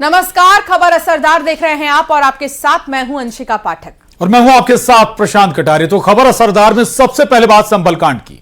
नमस्कार, खबर असरदार देख रहे हैं आप और आपके साथ मैं हूं अंशिका पाठक और मैं हूं आपके साथ प्रशांत कटारे। तो खबर असरदार में सबसे पहले बात संभल कांड की।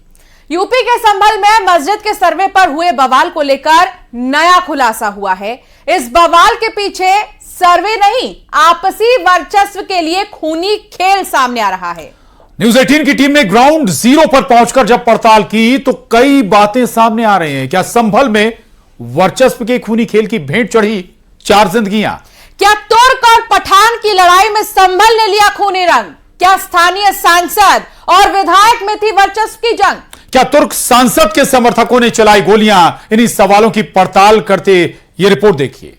यूपी के संभल में मस्जिद के सर्वे पर हुए बवाल को लेकर नया खुलासा हुआ है। इस बवाल के पीछे सर्वे नहीं, आपसी वर्चस्व के लिए खूनी खेल सामने आ रहा है। न्यूज 18 की टीम ने ग्राउंड जीरो पर पहुंचकर जब पड़ताल की तो कई बातें सामने आ रही हैं। क्या संभल में वर्चस्व के खूनी खेल की भेंट चढ़ी 4 जिंदगियां? क्या तुर्क और पठान की लड़ाई में संभल ने लिया खूनी रंग? क्या स्थानीय सांसद और विधायक में थी वर्चस्व की जंग? क्या तुर्क सांसद के समर्थकों ने चलाई गोलियां? इन्हीं सवालों की पड़ताल करते ये रिपोर्ट देखिए।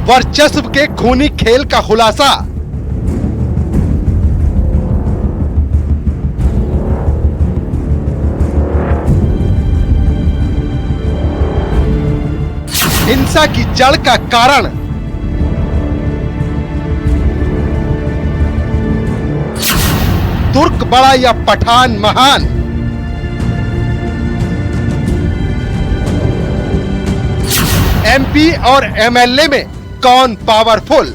वर्चस्व के खूनी खेल का खुलासा। हिंसा की जड़ का कारण। तुर्क बड़ा या पठान महान? एमपी और एमएलए में कौन पावरफुल?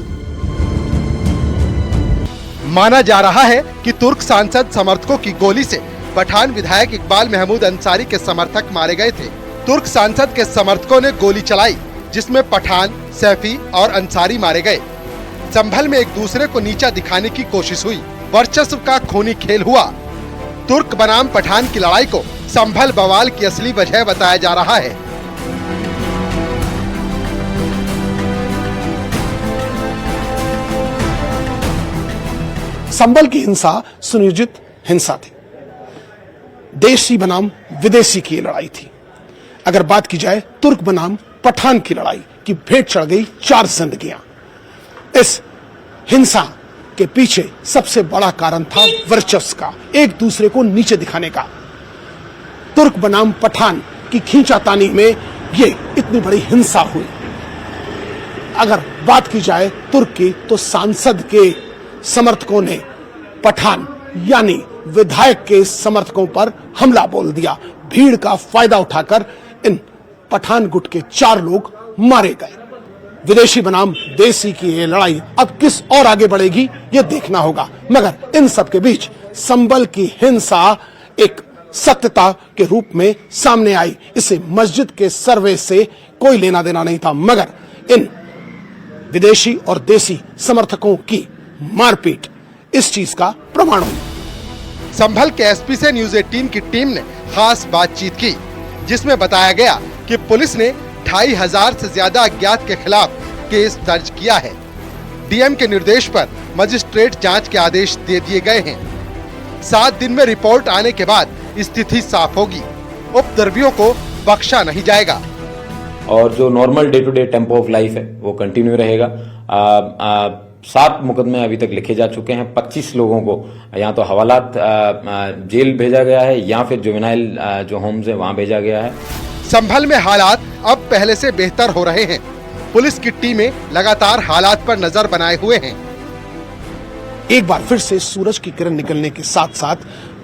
माना जा रहा है कि तुर्क सांसद समर्थकों की गोली से पठान विधायक इकबाल महमूद अंसारी के समर्थक मारे गए थे। तुर्क सांसद के समर्थकों ने गोली चलाई जिसमें पठान, सैफी और अंसारी मारे गए। संभल में एक दूसरे को नीचा दिखाने की कोशिश हुई। वर्चस्व का खूनी खेल हुआ। तुर्क बनाम पठान की लड़ाई को संभल बवाल की असली वजह बताया जा रहा है। संभल की हिंसा सुनियोजित हिंसा थी। देशी बनाम विदेशी की लड़ाई थी। अगर बात की जाए तुर्क बनाम पठान की लड़ाई की भेंट चढ़ गई 4 जिंदगियां। इस हिंसा के पीछे सबसे बड़ा कारण था वर्चस्व का, एक दूसरे को नीचे दिखाने का। तुर्क बनाम पठान की खींचातानी में ये इतनी बड़ी हिंसा हुई। अगर बात की जाए तुर्क की तो सांसद के समर्थकों ने पठान यानी विधायक के समर्थकों पर हमला बोल दिया। भीड़ का फायदा उठाकर इन पठान गुट के 4 लोग मारे गए। विदेशी बनाम देसी की ये लड़ाई अब किस और आगे बढ़ेगी ये देखना होगा। मगर इन सब के बीच संभल की हिंसा एक सत्यता के रूप में सामने आई। इसे मस्जिद के सर्वे से कोई लेना देना नहीं था, मगर इन विदेशी और देसी समर्थकों की मारपीट इस चीज का प्रमाण हुई। संभल के एसपी से न्यूज 18 की टीम ने खास बातचीत की जिसमें बताया गया कि पुलिस ने 2500 से ज्यादा अज्ञात के खिलाफ केस दर्ज किया है। डीएम के निर्देश पर मजिस्ट्रेट जांच के आदेश दे दिए गए हैं। 7 दिन में रिपोर्ट आने के बाद स्थिति साफ होगी। उपद्रवियों को बख्शा नहीं जाएगा और जो normal day to day tempo of life है वो कंटिन्यू रहेगा। 7 मुकदमे अभी तक लिखे जा चुके हैं। 25 लोगों को या तो हवालात जेल भेजा गया है या फिर जुवेनाइल जो होम्स है वहां भेजा गया है। संभल में हालात अब पहले से बेहतर हो रहे हैं। पुलिस की टीमें लगातार हालात पर नजर बनाए हुए हैं। एक बार फिर से सूरज की किरण निकलने के साथ साथ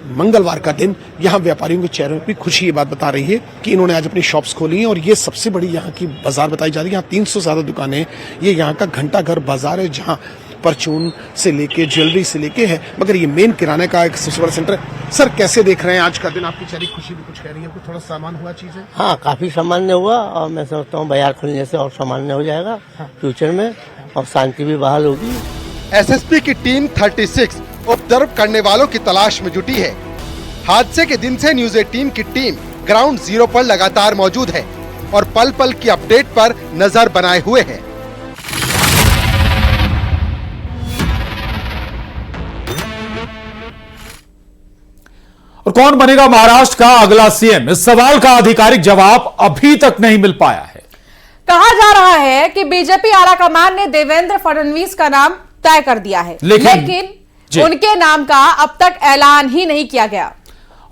मंगलवार का दिन यहाँ व्यापारियों के चेहरे पर भी खुशी ये बात बता रही है कि इन्होंने आज अपनी शॉप्स खोली हैं और ये सबसे बड़ी यहाँ की बाजार बताई जा रही है। यहाँ 300 से ज्यादा दुकानें। ये यहाँ का घंटा घर बाजार है जहाँ परचून से लेके ज्वेलरी से लेके है, मगर ये मेन किराने का एक सबसे बड़ा सेंटर है। सर कैसे देख रहे हैं आज का दिन? आपकी चेहरे खुशी भी कुछ कह रही है, कुछ थोड़ा सामान हुआ चीज है? हाँ, काफी सामान्य हुआ और मैं समझता हूँ बाजार खुलने से और सामान्य हो जाएगा फ्यूचर में और शांति भी बहाल होगी। एसएसपी की टीम 36 उपद्रव करने वालों की तलाश में जुटी है। हादसे के दिन से न्यूज 18 की टीम ग्राउंड जीरो पर लगातार मौजूद है और पल पल की अपडेट पर नजर बनाए हुए है। और कौन बनेगा महाराष्ट्र का अगला सीएम? इस सवाल का आधिकारिक जवाब अभी तक नहीं मिल पाया है। कहा जा रहा है कि बीजेपी आलाकमान ने देवेंद्र फडणवीस का नाम तय कर दिया है, लेकिन उनके नाम का अब तक ऐलान ही नहीं किया गया।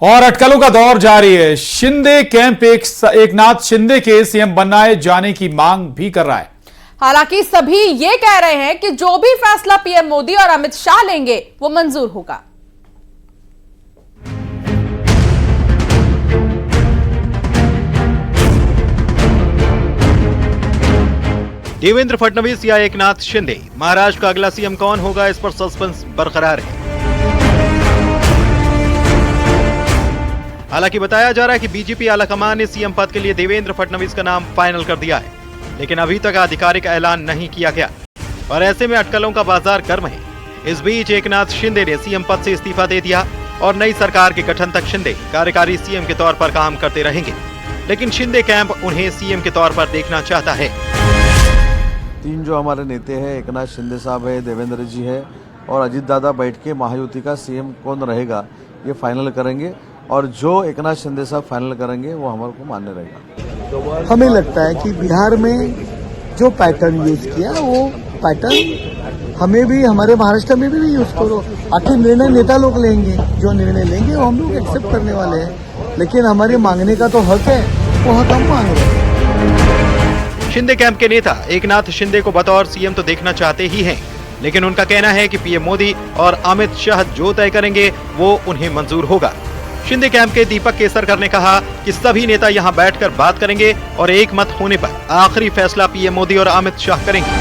और अटकलों का दौर जारी है। शिंदे कैंप एकनाथ शिंदे के सीएम बनाए जाने की मांग भी कर रहा है। हालांकि सभी ये कह रहे हैं कि जो भी फैसला पीएम मोदी और अमित शाह लेंगे वो मंजूर होगा। देवेंद्र फडणवीस या एकनाथ शिंदे, महाराष्ट्र का अगला सीएम कौन होगा, इस पर सस्पेंस बरकरार है। हालांकि बताया जा रहा है कि बीजेपी आलाकमान ने सीएम पद के लिए देवेंद्र फडणवीस का नाम फाइनल कर दिया है, लेकिन अभी तक आधिकारिक ऐलान नहीं किया गया और ऐसे में अटकलों का बाजार गर्म है। इस बीच एकनाथ शिंदे ने सीएम पद से इस्तीफा दे दिया और नई सरकार के गठन तक शिंदे कार्यकारी सीएम के तौर पर काम करते रहेंगे, लेकिन शिंदे कैंप उन्हें सीएम के तौर पर देखना चाहता है। तीन जो हमारे नेता हैं, एकनाथ शिंदे साहब है, देवेंद्र जी है और अजीत दादा बैठ के महायुति का सीएम कौन रहेगा ये फाइनल करेंगे और जो एकनाथ शिंदे साहब फाइनल करेंगे वो हमारे को मान्य रहेगा। हमें लगता है कि बिहार में जो पैटर्न यूज किया वो पैटर्न हमें भी, हमारे महाराष्ट्र में भी यूज करो। आखिर निर्णय नेता लोग लेंगे, जो निर्णय लेंगे वो हम लोग एक्सेप्ट करने वाले हैं, लेकिन हमारे मांगने का तो हक है, वो हक हम मांग रहे हैं। शिंदे कैंप के नेता एकनाथ शिंदे को बतौर सीएम तो देखना चाहते ही हैं, लेकिन उनका कहना है कि पीएम मोदी और अमित शाह जो तय करेंगे वो उन्हें मंजूर होगा। शिंदे कैंप के दीपक केसरकर ने कहा कि सभी नेता यहां बैठकर बात करेंगे और एक मत होने पर आखिरी फैसला पीएम मोदी और अमित शाह करेंगे।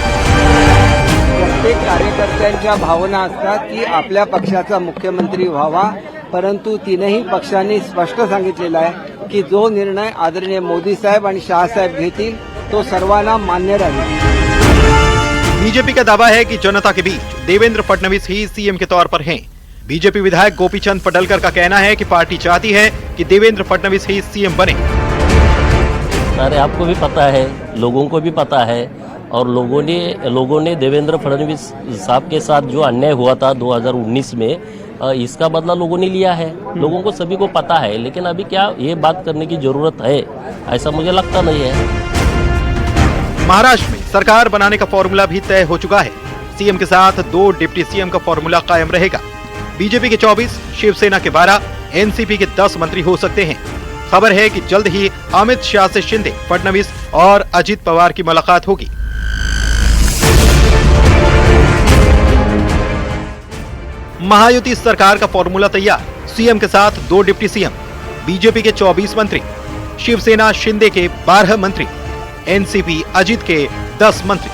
प्रत्येक कार्यकर्त्यांच्या भावना असतात की आपल्या पक्षाचा मुख्यमंत्री व्हावा, परंतु तीनही पक्षांनी स्पष्ट सांगितलेलं आहे की जो निर्णय आदरणीय मोदी साहेब आणि शाह साहेब घेतील तो सर्वांना मान्य रहेगा। बीजेपी का दावा है कि जनता के बीच देवेंद्र फडणवीस ही सीएम के तौर पर हैं। बीजेपी विधायक गोपीचंद पडलकर का कहना है कि पार्टी चाहती है कि देवेंद्र फडणवीस ही सीएम बने। अरे आपको भी पता है, लोगों को भी पता है और लोगों ने देवेंद्र फडणवीस साहब के साथ जो अन्याय हुआ था 2019 में, इसका बदला लोगों ने लिया है। लोगों को सभी को पता है, लेकिन अभी क्या ये बात करने की जरूरत है, ऐसा मुझे लगता नहीं है। महाराष्ट्र में सरकार बनाने का फॉर्मूला भी तय हो चुका है। सीएम के साथ 2 डिप्टी सीएम का फॉर्मूला कायम रहेगा। बीजेपी के 24, शिवसेना के 12, एनसीपी के 10 मंत्री हो सकते हैं। खबर है कि जल्द ही अमित शाह से शिंदे, फडणवीस और अजित पवार की मुलाकात होगी। महायुति सरकार का फॉर्मूला तैयार। सीएम के साथ 2 डिप्टी सीएम, बीजेपी के 24 मंत्री, शिवसेना शिंदे के 12 मंत्री, एनसीपी अजित के 10 मंत्री।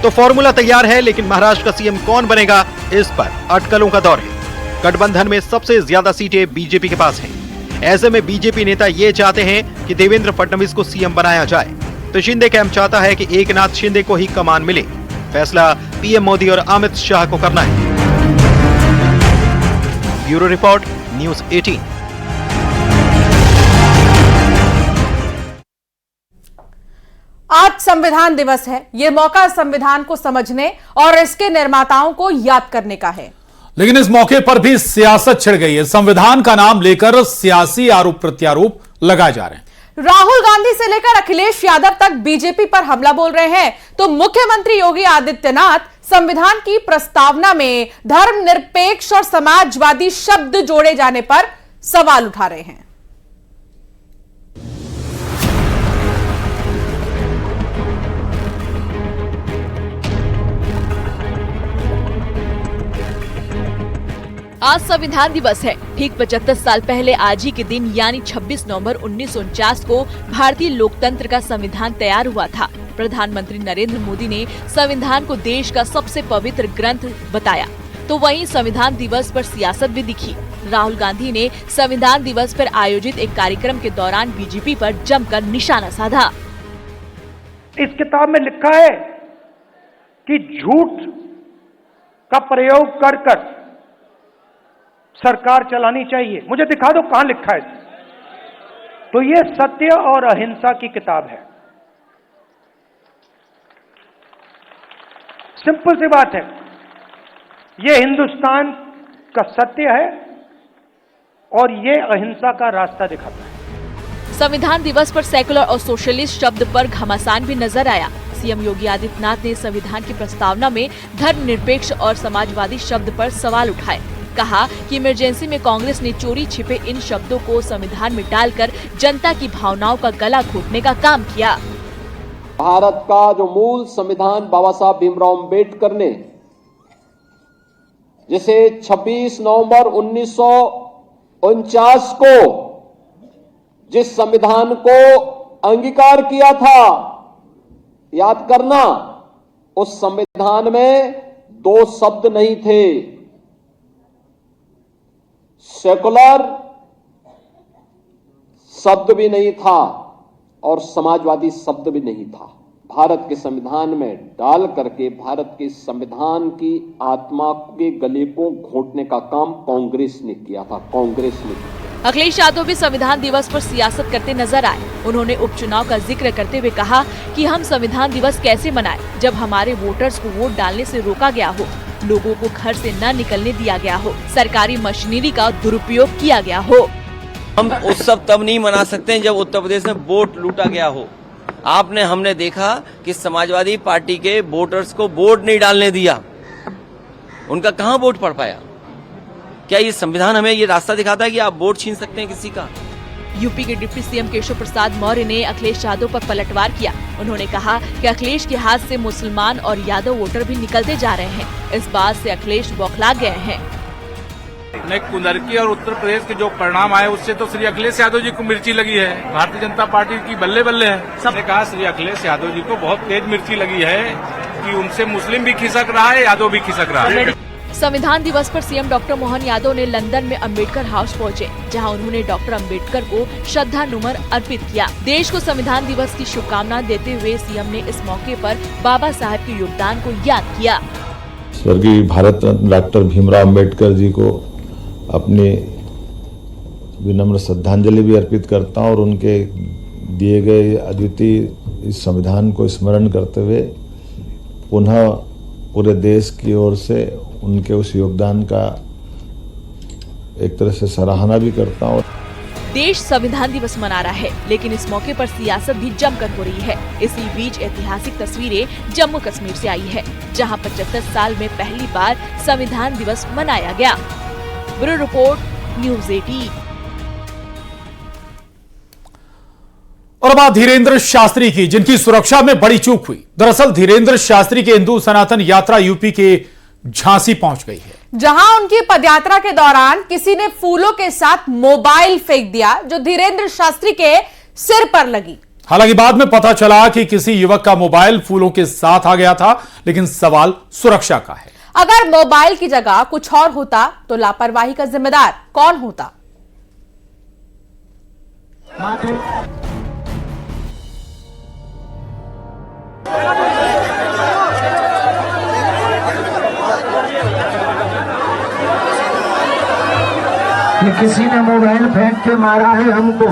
तो फॉर्मूला तैयार है, लेकिन महाराष्ट्र का सीएम कौन बनेगा, इस पर अटकलों का दौर है। गठबंधन में सबसे ज्यादा सीटें बीजेपी के पास हैं। ऐसे में बीजेपी नेता ये चाहते हैं कि देवेंद्र फडणवीस को सीएम बनाया जाए, तो शिंदे कैंप चाहता है कि एकनाथ शिंदे को ही कमान मिले। फैसला पीएम मोदी और अमित शाह को करना है। Bureau report, news 18। आज संविधान दिवस है। यह मौका संविधान को समझने और इसके निर्माताओं को याद करने का है। लेकिन इस मौके पर भी सियासत छिड़ गई है। संविधान का नाम लेकर सियासी आरोप प्रत्यारोप लगाए जा रहे हैं। राहुल गांधी से लेकर अखिलेश यादव तक बीजेपी पर हमला बोल रहे हैं, तो मुख्यमंत्री योगी आदित्यनाथ संविधान की प्रस्तावना में धर्मनिरपेक्ष और समाजवादी शब्द जोड़े जाने पर सवाल उठा रहे हैं। आज संविधान दिवस है। ठीक 75 साल पहले आज ही के दिन यानी 26 नवंबर 1949 को भारतीय लोकतंत्र का संविधान तैयार हुआ था। प्रधानमंत्री नरेंद्र मोदी ने संविधान को देश का सबसे पवित्र ग्रंथ बताया, तो वहीं संविधान दिवस पर सियासत भी दिखी। राहुल गांधी ने संविधान दिवस पर आयोजित एक कार्यक्रम के दौरान बीजेपी पर जमकर निशाना साधा। इस किताब में लिखा है कि झूठ का प्रयोग कर सरकार चलानी चाहिए। मुझे दिखा दो कहां लिखा है। तो ये सत्य और अहिंसा की किताब है। सिंपल सी बात है, ये हिंदुस्तान का सत्य है और ये अहिंसा का रास्ता दिखाता है। संविधान दिवस पर सेकुलर और सोशलिस्ट शब्द पर घमासान भी नजर आया। सीएम योगी आदित्यनाथ ने संविधान की प्रस्तावना में धर्मनिरपेक्ष और समाजवादी शब्द पर सवाल उठाए। कहा कि इमरजेंसी में कांग्रेस ने चोरी छिपे इन शब्दों को संविधान में डालकर जनता की भावनाओं का गला घोटने का काम किया। भारत का जो मूल संविधान बाबा साहब भीमराव अम्बेडकर ने जिसे 26 नवंबर 1949 को जिस संविधान को अंगीकार किया था, याद करना, उस संविधान में 2 शब्द नहीं थे, सेकुलर शब्द भी नहीं था और समाजवादी शब्द भी नहीं था। भारत के संविधान में डाल करके भारत के संविधान की आत्मा के गले को घोंटने का काम कांग्रेस ने किया था, कांग्रेस ने। अखिलेश यादव भी संविधान दिवस पर सियासत करते नजर आए। उन्होंने उपचुनाव का जिक्र करते हुए कहा कि हम संविधान दिवस कैसे मनाएं जब हमारे वोटर्स को वोट डालने से रोका गया हो, लोगों को घर से न निकलने दिया गया हो, सरकारी मशीनरी का दुरुपयोग किया गया हो। हम उत्सव तब नहीं मना सकते हैं जब उत्तर प्रदेश में वोट लूटा गया हो। हमने देखा कि समाजवादी पार्टी के वोटर्स को वोट नहीं डालने दिया, उनका कहां वोट पड़ पाया। क्या ये संविधान हमें ये रास्ता दिखाता है कि आप वोट छीन सकते हैं किसी का? यूपी के डिप्टी सीएम केशव प्रसाद मौर्य ने अखिलेश यादव पर पलटवार किया। उन्होंने कहा कि अखिलेश के हाथ से मुसलमान और यादव वोटर भी निकलते जा रहे हैं। इस बात से अखिलेश बौखला गए हैं। कुंदरकी और उत्तर प्रदेश के जो परिणाम आए उससे तो श्री अखिलेश यादव जी को मिर्ची लगी है। भारतीय जनता पार्टी की बल्ले बल्ले है। सबने कहा श्री अखिलेश यादव जी को बहुत तेज मिर्ची लगी है कि उनसे मुस्लिम भी खिसक रहा है, यादव भी खिसक रहा है। संविधान दिवस पर सीएम डॉक्टर मोहन यादव ने लंदन में अंबेडकर हाउस पहुंचे, जहां उन्होंने डॉक्टर अंबेडकर को श्रद्धानुमन अर्पित किया। देश को संविधान दिवस की शुभकामना देते हुए सीएम ने इस मौके पर बाबा साहब के योगदान को याद किया। स्वर्गीय भारत रत्न डॉक्टर भीमराव अम्बेडकर जी को अपनी विनम्र श्रद्धांजलि भी अर्पित करता हूं और उनके दिए गए अद्वितीय इस संविधान को स्मरण करते हुए पुनः पूरे देश की ओर से उनके उस योगदान का एक तरह से सराहना भी करता हूं। देश संविधान दिवस मना रहा है, लेकिन इस मौके पर सियासत भी जमकर हो रही है। इसी बीच ऐतिहासिक तस्वीरें जम्मू कश्मीर से आई है, जहां 75 साल में पहली बार संविधान दिवस मनाया गया। Bureau report, news 18। और बात धीरेन्द्र शास्त्री की, जिनकी सुरक्षा में बड़ी चूक हुई। दरअसल धीरेन्द्र शास्त्री की हिंदू सनातन यात्रा यूपी के झांसी पहुंच गई है, जहां उनकी पदयात्रा के दौरान किसी ने फूलों के साथ मोबाइल फेंक दिया, जो धीरेन्द्र शास्त्री के सिर पर लगी। हालांकि बाद में पता चला कि किसी युवक का मोबाइल फूलों के साथ आ गया था, लेकिन सवाल सुरक्षा का है। अगर मोबाइल की जगह कुछ और होता तो लापरवाही का जिम्मेदार कौन होता? कि किसी ने मोबाइल फेंक के मारा है हमको,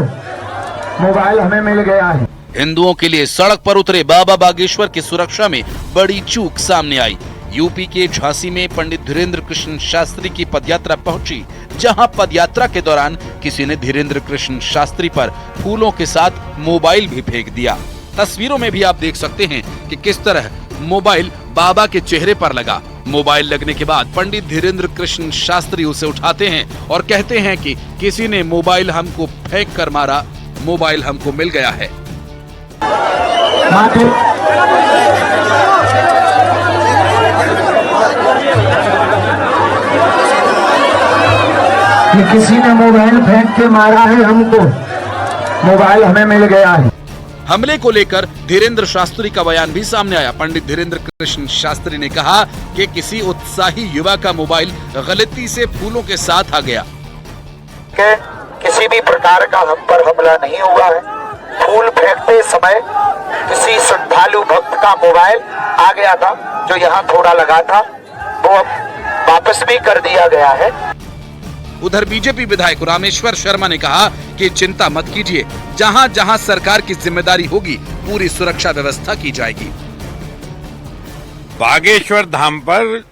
मोबाइल हमें मिल गया है। हिंदुओं के लिए सड़क पर उतरे बाबा बागेश्वर की सुरक्षा में बड़ी चूक सामने आई। यूपी के झांसी में पंडित धीरेन्द्र कृष्ण शास्त्री की पदयात्रा पहुंची, जहां पदयात्रा के दौरान किसी ने धीरेन्द्र कृष्ण शास्त्री पर फूलों के साथ मोबाइल भी फेंक दिया। तस्वीरों में भी आप देख सकते हैं कि किस तरह मोबाइल बाबा के चेहरे पर लगा। मोबाइल लगने के बाद पंडित धीरेन्द्र कृष्ण शास्त्री उसे उठाते हैं और कहते हैं कि किसी ने मोबाइल हमको फेंक कर मारा, मोबाइल हमको मिल गया है। कि किसी ने मोबाइल फेंक के मारा है हमको, मोबाइल हमें मिल गया है। हमले को लेकर धीरेन्द्र शास्त्री का बयान भी सामने आया। पंडित धीरेन्द्र कृष्ण शास्त्री ने कहा कि किसी उत्साही युवा का मोबाइल गलती से फूलों के साथ आ गया। किसी भी प्रकार का हम पर हमला नहीं हुआ है। फूल फेंकते समय किसी श्रद्धालु भक्त का मोबाइल आ गया था, जो यहाँ थोड़ा लगा था, वो वापस भी कर दिया गया है। उधर बीजेपी विधायक रामेश्वर शर्मा ने कहा कि चिंता मत कीजिए, जहां जहां सरकार की जिम्मेदारी होगी पूरी सुरक्षा व्यवस्था की जाएगी। बागेश्वर धाम पर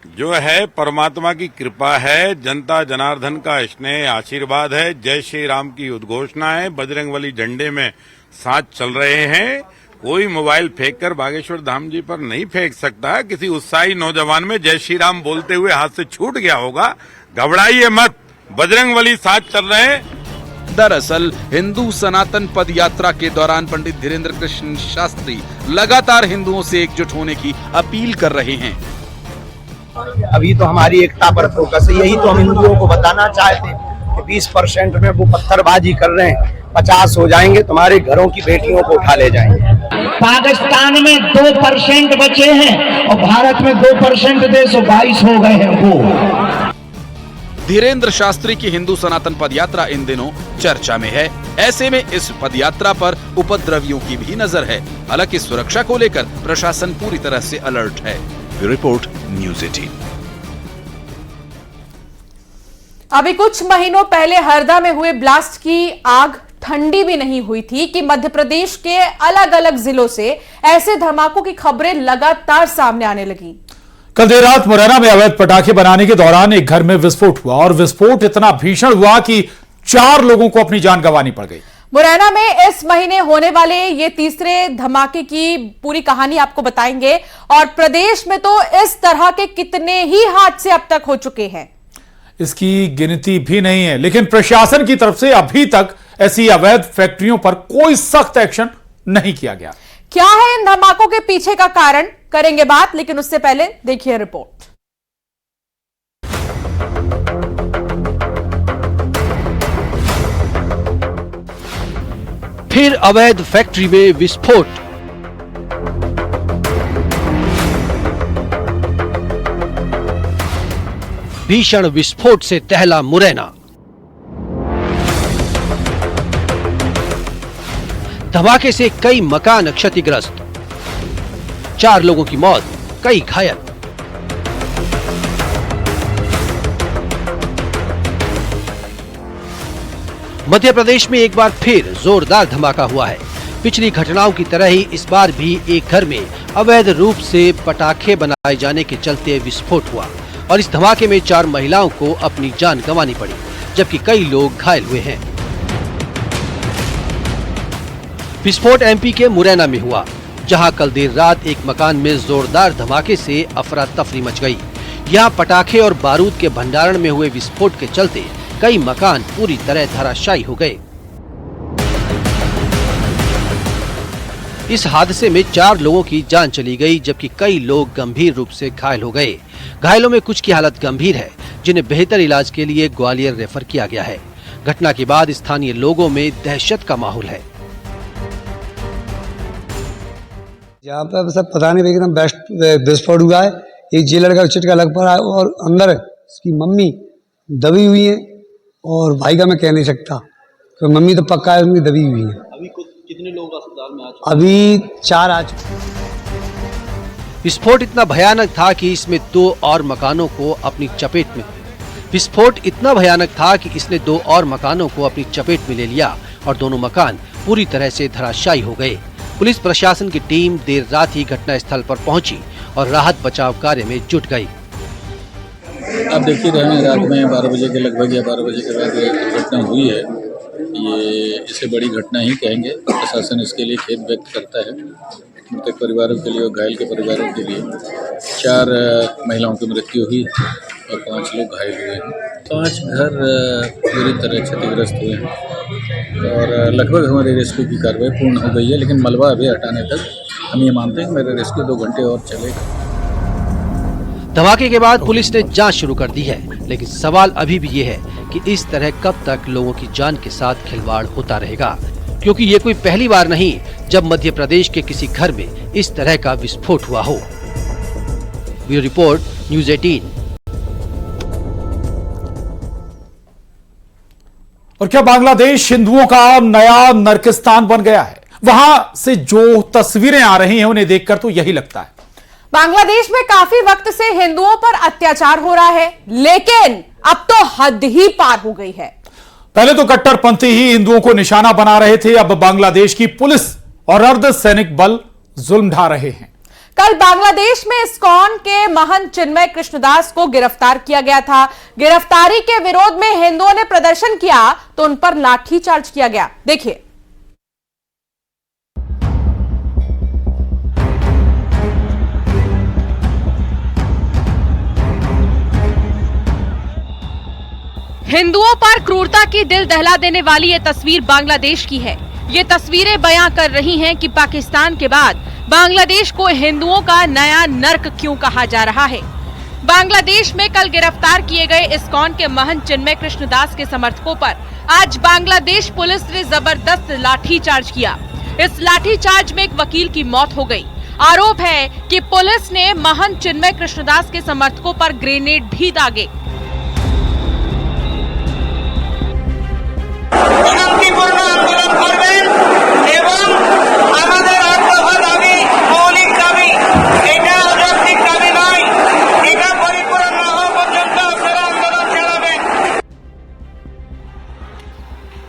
जो है परमात्मा की कृपा है, जनता जनार्दन का स्नेह आशीर्वाद है, जय श्री राम की उद्घोषणा है, बजरंगबली झंडे में साथ चल रहे हैं। कोई मोबाइल फेंक कर बागेश्वर धाम जी पर नहीं फेंक सकता। किसी उत्साही नौजवान में जय श्री राम बोलते हुए हाथ से छूट गया होगा। घबराइए मत, बजरंगबली साथ चल रहे हैं। दरअसल हिंदू सनातन पद यात्रा के दौरान पंडित धीरेन्द्र कृष्ण शास्त्री लगातार हिंदुओं से एकजुट होने की अपील कर रहे हैं। अभी तो हमारी एकता पर फोकस है, यही तो हम हिंदुओं को बताना चाहते हैं कि 20% में वो पत्थरबाजी कर रहे हैं, 50 हो जाएंगे तुम्हारे घरों की बेटियों को उठा ले जाएंगे। पाकिस्तान में 2% बचे हैं और भारत में 2% थे, 122 हो गए हैं वो। धीरेन्द्र शास्त्री की हिंदू सनातन पदयात्रा इन दिनों चर्चा में है। ऐसे में इस पदयात्रा पर उपद्रवियों की भी नजर है। हालांकि सुरक्षा को लेकर प्रशासन पूरी तरह से अलर्ट है। Report news 18। अभी कुछ महीनों पहले हरदा में हुए ब्लास्ट की आग ठंडी भी नहीं हुई थी कि मध्य प्रदेश के अलग अलग जिलों से ऐसे धमाकों की खबरें लगातार सामने आने लगी। कल देर रात मुरैना में अवैध पटाखे बनाने के दौरान एक घर में विस्फोट हुआ और विस्फोट इतना भीषण हुआ कि 4 लोगों को अपनी जान गंवानी पड़ गई। मुरैना में इस महीने होने वाले ये तीसरे धमाके की पूरी कहानी आपको बताएंगे और प्रदेश में तो इस तरह के कितने ही हादसे अब तक हो चुके हैं, इसकी गिनती भी नहीं है। लेकिन प्रशासन की तरफ से अभी तक ऐसी अवैध फैक्ट्रियों पर कोई सख्त एक्शन नहीं किया गया। क्या है इन धमाकों के पीछे का कारण, करेंगे बात, लेकिन उससे पहले देखिए रिपोर्ट। फिर अवैध फैक्ट्री में विस्फोट। भीषण विस्फोट से दहला मुरैना। धमाके से कई मकान क्षतिग्रस्त, 4 लोगों की मौत, कई घायल। मध्य प्रदेश में एक बार फिर जोरदार धमाका हुआ है। पिछली घटनाओं की तरह ही इस बार भी एक घर में अवैध रूप से पटाखे बनाए जाने के चलते विस्फोट हुआ और इस धमाके में 4 महिलाओं को अपनी जान गंवानी पड़ी, जबकि कई लोग घायल हुए हैं। विस्फोट एमपी के मुरैना में हुआ, जहां कल देर रात एक मकान में जोरदार धमाके से अफरा तफरी मच गई। यहां पटाखे और बारूद के भंडारण में हुए विस्फोट के चलते कई मकान पूरी तरह धराशायी हो गए। इस हादसे में 4 लोगों की जान चली गई, जबकि कई लोग गंभीर रूप से घायल हो गए। घायलों में कुछ की हालत गंभीर है, जिन्हें बेहतर इलाज के लिए ग्वालियर रेफर किया गया है। घटना के बाद स्थानीय लोगों में दहशत का माहौल है। यहाँ पे सब पता नहीं, एकदम बेस्ट विस्फोट हुआ है। एक जेलर का चिटका लग पड़ा है और अंदर इसकी मम्मी दबी हुई है और भाई का मैं कह नहीं सकता, तो मम्मी तो पक्का है उसमें दबी हुई है। अभी कितने लोग अस्पताल में आ चुके? अभी 4 आ चुके। विस्फोट इतना भयानक था कि इसमें 2 और मकानों को अपनी चपेट में विस्फोट इतना भयानक था कि इसने 2 और मकानों को अपनी चपेट में ले लिया और दोनों मकान पूरी तरह से धराशायी हो गए। पुलिस प्रशासन की टीम देर रात ही घटना स्थल पर पहुंची और राहत बचाव कार्य में जुट गई। अब देखिए रहे हैं, रात में 12 बजे के लगभग या 12 बजे के बाद ये घटना हुई है। ये इसे बड़ी घटना ही कहेंगे। प्रशासन इसके लिए खेद व्यक्त करता है। मृतक परिवारों के लिए और घायल के परिवारों के लिए 4 महिलाओं की मृत्यु हुई और 5 लोग घायल हुए हैं। 5 घर पूरी तरह क्षतिग्रस्त हुए हैं और लगभग हमारी रेस्क्यू की कार्रवाई पूर्ण हो गई है, लेकिन मलबा अभी हटाने तक हम ये मानते हैं कि मेरा रेस्क्यू 2 घंटे और चलेगा। धमाके के बाद पुलिस ने जांच शुरू कर दी है, लेकिन सवाल अभी भी ये है कि इस तरह कब तक लोगों की जान के साथ खिलवाड़ होता रहेगा, क्योंकि ये कोई पहली बार नहीं जब मध्य प्रदेश के किसी घर में इस तरह का विस्फोट हुआ हो। Bureau report, news 18। और क्या बांग्लादेश हिंदुओं का नया नरकिस्तान बन गया है? वहां से जो तस्वीरें आ रही हैं उन्हें देखकर तो यही लगता है। बांग्लादेश में काफी वक्त से हिंदुओं पर अत्याचार हो रहा है, लेकिन अब तो हद ही पार हो गई है। पहले तो कट्टरपंथी ही हिंदुओं को निशाना बना रहे थे, अब बांग्लादेश की पुलिस और अर्धसैनिक बल जुल्म ढा रहे हैं। कल बांग्लादेश में इस्कॉन के महंत चिन्मय कृष्णदास को गिरफ्तार किया गया था। गिरफ्तारी के विरोध में हिंदुओं ने प्रदर्शन किया तो उन पर लाठीचार्ज किया गया। देखिए। हिंदुओं पर क्रूरता की दिल दहला देने वाली ये तस्वीर बांग्लादेश की है। ये तस्वीरें बयां कर रही हैं कि पाकिस्तान के बाद बांग्लादेश को हिंदुओं का नया नर्क क्यों कहा जा रहा है। बांग्लादेश में कल गिरफ्तार किए गए इस्कॉन के महंत चिन्मय कृष्णदास के समर्थकों पर आज बांग्लादेश पुलिस ने जबरदस्त लाठीचार्ज किया। इस लाठीचार्ज में एक वकील की मौत हो गई। आरोप है कि पुलिस ने महंत चिन्मय कृष्णदास के समर्थकों पर ग्रेनेड भी दागे।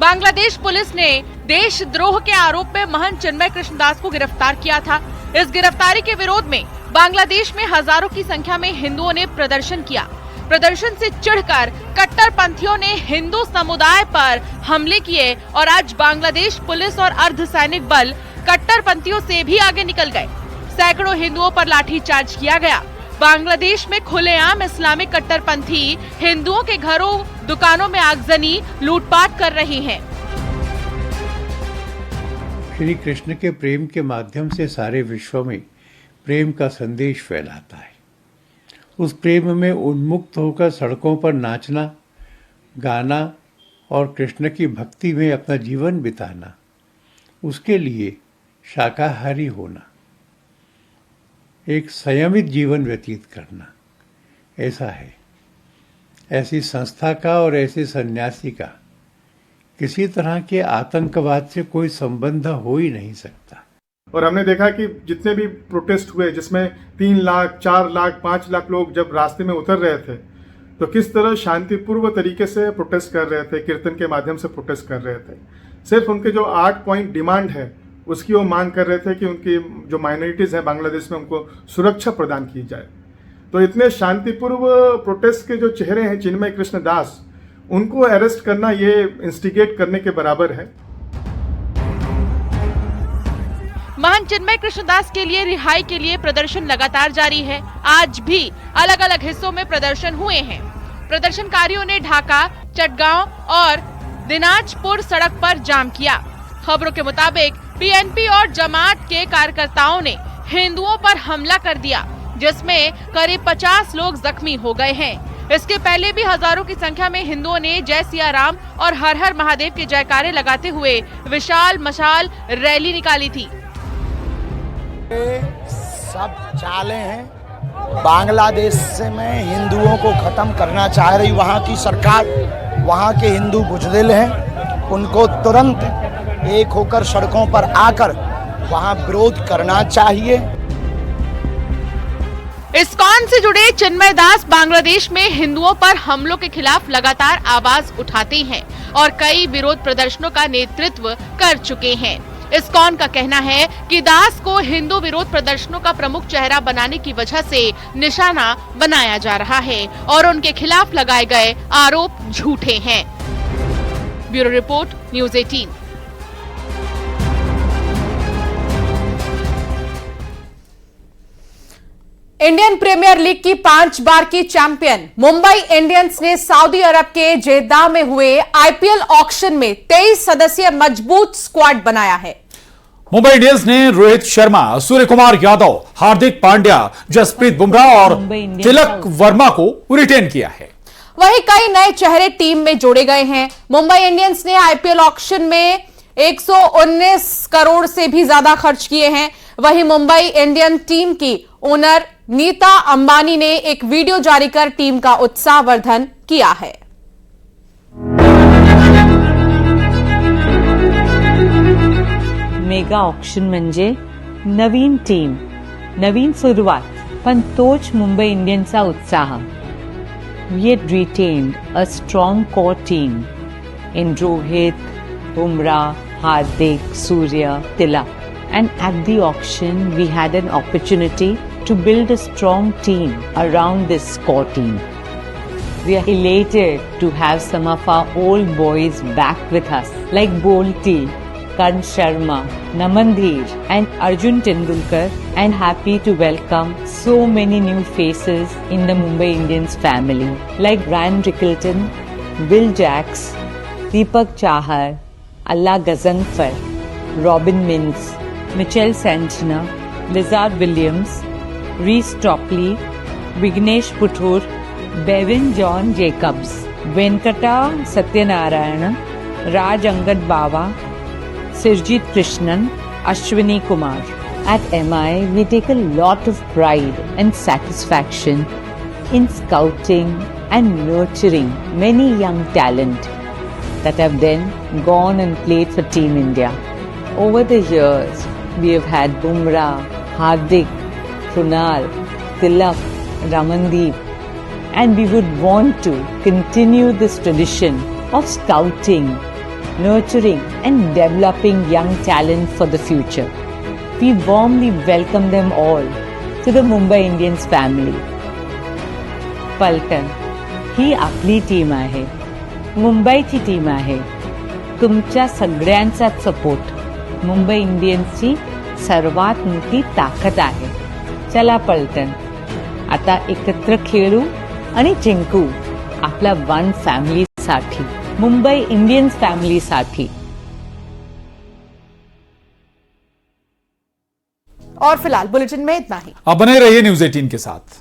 बांग्लादेश पुलिस ने देशद्रोह के आरोप में महंत चिन्मय कृष्णदास को गिरफ्तार किया था। इस गिरफ्तारी के विरोध में बांग्लादेश में हजारों की संख्या में हिंदुओं ने प्रदर्शन किया। प्रदर्शन से चिढ़कर कट्टरपंथियों ने हिंदू समुदाय पर हमले किए और आज बांग्लादेश पुलिस और अर्धसैनिक बल कट्टरपंथियों से भी आगे निकल गए। सैकड़ों हिंदुओं पर लाठीचार्ज किया गया। बांग्लादेश में खुलेआम इस्लामिक कट्टरपंथी हिंदुओं के घरों, दुकानों में आगजनी, लूटपाट कर रहे हैं। श्री कृष्ण के प्रेम के माध्यम से सारे विश्व में प्रेम का संदेश फैलाता है। उस प्रेम में उन्मुक्त होकर सड़कों पर नाचना, गाना और कृष्ण की भक्ति में अपना जीवन बिताना, उसके लिए शाकाहारी होना, एक संयमित जीवन व्यतीत करना, ऐसा है। ऐसी संस्था का और ऐसे सन्यासी का किसी तरह के आतंकवाद से कोई संबंध हो ही नहीं सकता। और हमने देखा कि जितने भी प्रोटेस्ट हुए, जिसमें 3 लाख, 4 लाख, 5 लाख लोग जब रास्ते में उतर रहे थे, तो किस तरह शांतिपूर्व तरीके से प्रोटेस्ट कर रहे थे, कीर्तन के माध्यम से प्रोटेस्ट कर रहे थे। सिर्फ उनके जो 8 पॉइंट डिमांड है उसकी वो मांग कर रहे थे कि उनकी जो माइनॉरिटीज़ हैं बांग्लादेश में, उनको सुरक्षा प्रदान की जाए। तो इतने शांतिपूर्व प्रोटेस्ट के जो चेहरे हैं चिन्मय कृष्णदास, उनको अरेस्ट करना ये इंस्टिगेट करने के बराबर है। महंत चिन्मय कृष्णदास के लिए रिहाई के लिए प्रदर्शन लगातार जारी है। आज भी अलग अलग हिस्सों में प्रदर्शन हुए हैं। प्रदर्शनकारियों ने ढाका, चटगांव और दिनाजपुर सड़क पर जाम किया। खबरों के मुताबिक पीएनपी और जमात के कार्यकर्ताओं ने हिंदुओं पर हमला कर दिया, जिसमें करीब 50 लोग जख्मी हो गए हैं। इसके पहले भी हजारों की संख्या में हिंदुओं ने जय सिया राम और हर हर महादेव के जयकारे लगाते हुए विशाल मशाल रैली निकाली थी। सब चाले हैं बांग्लादेश से में हिंदुओं को खत्म करना चाह रही वहाँ की सरकार। वहाँ के हिंदू बुजदिल हैं, उनको तुरंत एक होकर सड़कों पर आकर वहाँ विरोध करना चाहिए। इस्कॉन से जुड़े चिन्मय दास बांग्लादेश में हिंदुओं पर हमलों के खिलाफ लगातार आवाज उठाते हैं और कई विरोध प्रदर्शनों का नेतृत्व कर चुके हैं। इस्कॉन का कहना है कि दास को हिंदू विरोध प्रदर्शनों का प्रमुख चेहरा बनाने की वजह से निशाना बनाया जा रहा है और उनके खिलाफ लगाए गए आरोप झूठे हैं। Bureau report, news 18। Indian Premier League की 5 बार की चैंपियन मुंबई इंडियंस ने सऊदी अरब के जेद्दा में हुए आईपीएल ऑक्शन में 23 सदस्यीय मजबूत स्क्वाड बनाया है। मुंबई इंडियंस ने रोहित शर्मा, सूर्य कुमार यादव, हार्दिक पांड्या, जसप्रीत बुमराह और तिलक वर्मा को रिटेन किया है। वहीं कई नए चेहरे टीम में जोड़े गए हैं। मुंबई इंडियंस ने आईपीएल ऑक्शन में 119 करोड़ से भी ज्यादा खर्च किए हैं। वहीं मुंबई इंडियन टीम की ओनर नीता अंबानी ने एक वीडियो जारी कर टीम का उत्साहवर्धन किया है। मेगा ऑक्शन म्हणजे नवीन टीम, नवीन सुरुवात, पण तोच मुंबई इंडियन्सचा उत्साह. We had retained a strong core team in Rohit, Bumrah, Hardik, Surya, Tilak. And at the auction, we had an opportunity to build a strong team around this core team. We are elated to have some of our old boys back with us, like Bolty, Karn Sharma, Namandhir and Arjun Tendulkar, and happy to welcome so many new faces in the Mumbai Indians family, like Ryan Rickelton, Will Jacks, Deepak Chahar, Allah Ghazanfar, Robin Minz, Mitchell Santner, Lizaad Williams, Reece Topley, Vignesh Puthur, Bevon John Jacobs, Venkata Satyanarayana, Raj Angad Bawa, Srijith Krishnan, Ashwani Kumar. At MI, we take a lot of pride and satisfaction in scouting and nurturing many young talent that have then gone and played for Team India. Over the years, we have had Bumrah, Hardik, Krunal, Tilak, Ramandeep, and we would want to continue this tradition of scouting, nurturing and developing young talent for the future. We warmly welcome them all to the Mumbai Indians family. पलटण ही आपली team आहे, मुंबईची team आहे. तुमच्या सगळ्यांचाच support Mumbai इंडियन्सची सर्वात मोठी ताकद आहे. चला पलटण, आता एकत्र खेळू आणि जिंकू आपल्या वन फॅमिलीसाठी, मुंबई इंडियन्स फॅमिलीसाठी. और फिलहाल बुलेटिन में इतना ही. अब बने रहिए न्यूज़ 18 के साथ.